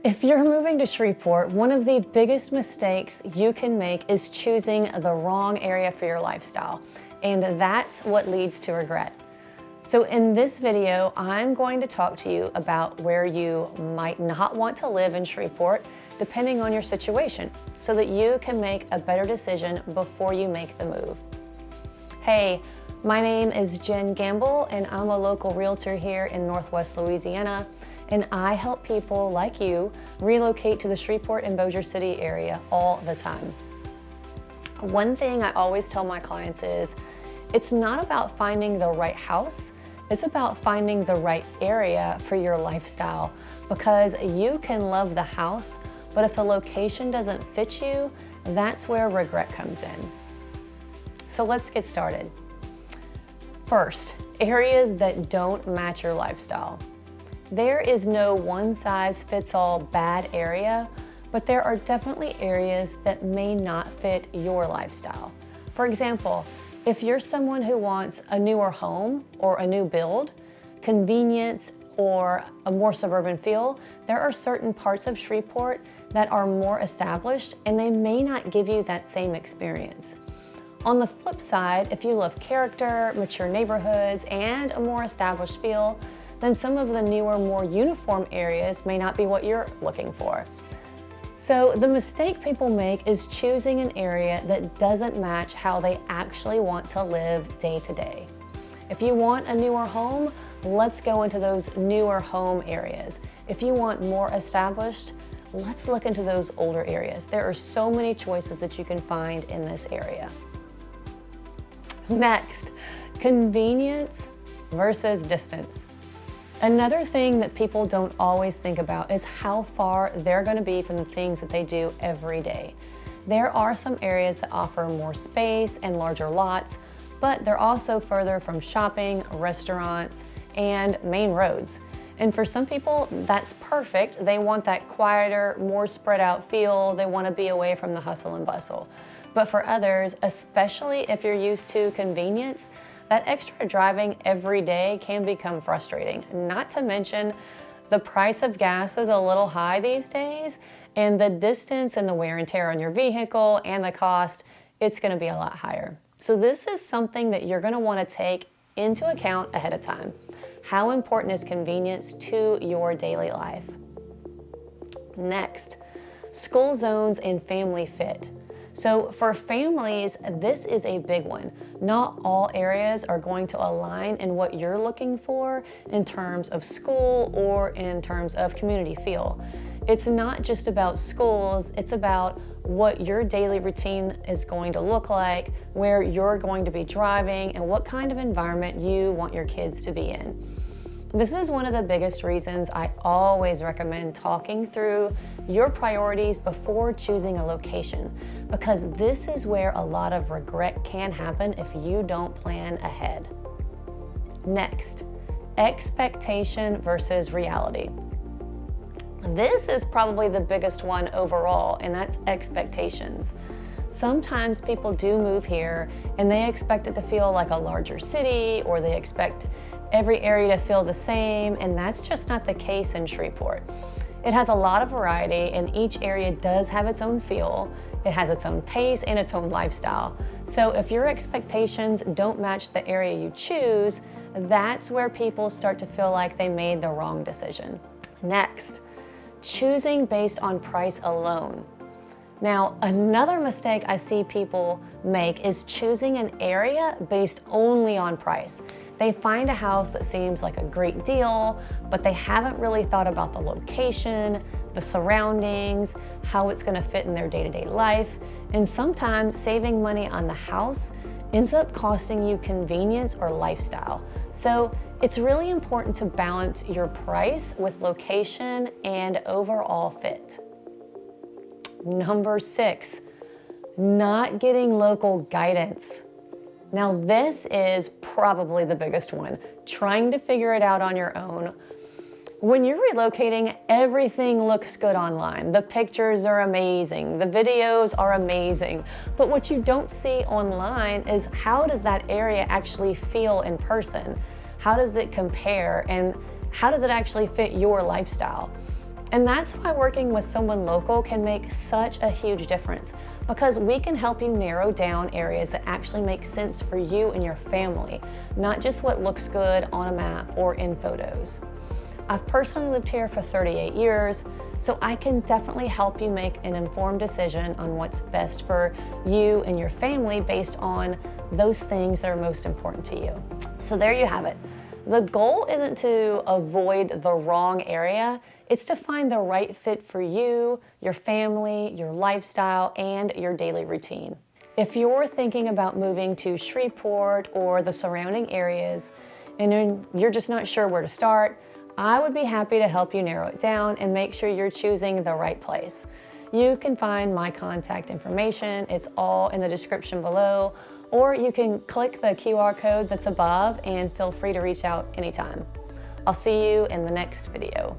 If you're moving to Shreveport, one of the biggest mistakes you can make is choosing the wrong area for your lifestyle, and that's what leads to regret. So in this video, I'm going to talk to you about where you might not want to live in Shreveport, depending on your situation, so that you can make a better decision before you make the move. Hey, my name is Jen Gamble, and I'm a local realtor here in Northwest Louisiana, and I help people like you relocate to the Shreveport and Bossier City area all the time. One thing I always tell my clients is, it's not about finding the right house, it's about finding the right area for your lifestyle, because you can love the house, but if the location doesn't fit you, that's where regret comes in. So let's get started. First, areas that don't match your lifestyle. There is no one-size-fits-all bad area, but there are definitely areas that may not fit your lifestyle. For example, if you're someone who wants a newer home or a new build, convenience, or a more suburban feel, there are certain parts of Shreveport that are more established and they may not give you that same experience. On the flip side, if you love character, mature neighborhoods, and a more established feel, then some of the newer, more uniform areas may not be what you're looking for. So the mistake people make is choosing an area that doesn't match how they actually want to live day to day. If you want a newer home, let's go into those newer home areas. If you want more established, let's look into those older areas. There are so many choices that you can find in this area. Next, convenience versus distance. Another thing that people don't always think about is how far they're going to be from the things that they do every day. There are some areas that offer more space and larger lots, but they're also further from shopping, restaurants, and main roads. And for some people, that's perfect. They want that quieter, more spread out feel. They want to be away from the hustle and bustle. But for others, especially if you're used to convenience, that extra driving every day can become frustrating. Not to mention, the price of gas is a little high these days, and the distance and the wear and tear on your vehicle and the cost, it's gonna be a lot higher. So this is something that you're gonna wanna take into account ahead of time. How important is convenience to your daily life? Next, school zones and family fit. So for families, this is a big one. Not all areas are going to align in what you're looking for in terms of school or in terms of community feel. It's not just about schools, it's about what your daily routine is going to look like, where you're going to be driving, and what kind of environment you want your kids to be in. This is one of the biggest reasons I always recommend talking through your priorities before choosing a location, because this is where a lot of regret can happen if you don't plan ahead. Next, expectation versus reality. This is probably the biggest one overall, and that's expectations. Sometimes people do move here and they expect it to feel like a larger city, or they expect every area to feel the same, and that's just not the case in Shreveport. It has a lot of variety, and each area does have its own feel. It has its own pace and its own lifestyle. So if your expectations don't match the area you choose, that's where people start to feel like they made the wrong decision. Next, choosing based on price alone. Now, another mistake I see people make is choosing an area based only on price. They find a house that seems like a great deal, but they haven't really thought about the location, the surroundings, how it's going to fit in their day-to-day life, and sometimes saving money on the house ends up costing you convenience or lifestyle. So it's really important to balance your price with location and overall fit. Number 6, not getting local guidance. Now this is probably the biggest one, trying to figure it out on your own. When you're relocating, everything looks good online. The pictures are amazing, the videos are amazing, but what you don't see online is how does that area actually feel in person? How does it compare, and how does it actually fit your lifestyle? And that's why working with someone local can make such a huge difference, because we can help you narrow down areas that actually make sense for you and your family, not just what looks good on a map or in photos. I've personally lived here for 38 years, so I can definitely help you make an informed decision on what's best for you and your family based on those things that are most important to you. So there you have it. The goal isn't to avoid the wrong area, it's to find the right fit for you, your family, your lifestyle, and your daily routine. If you're thinking about moving to Shreveport or the surrounding areas and you're just not sure where to start, I would be happy to help you narrow it down and make sure you're choosing the right place. You can find my contact information, it's all in the description below, or you can click the QR code that's above and feel free to reach out anytime. I'll see you in the next video.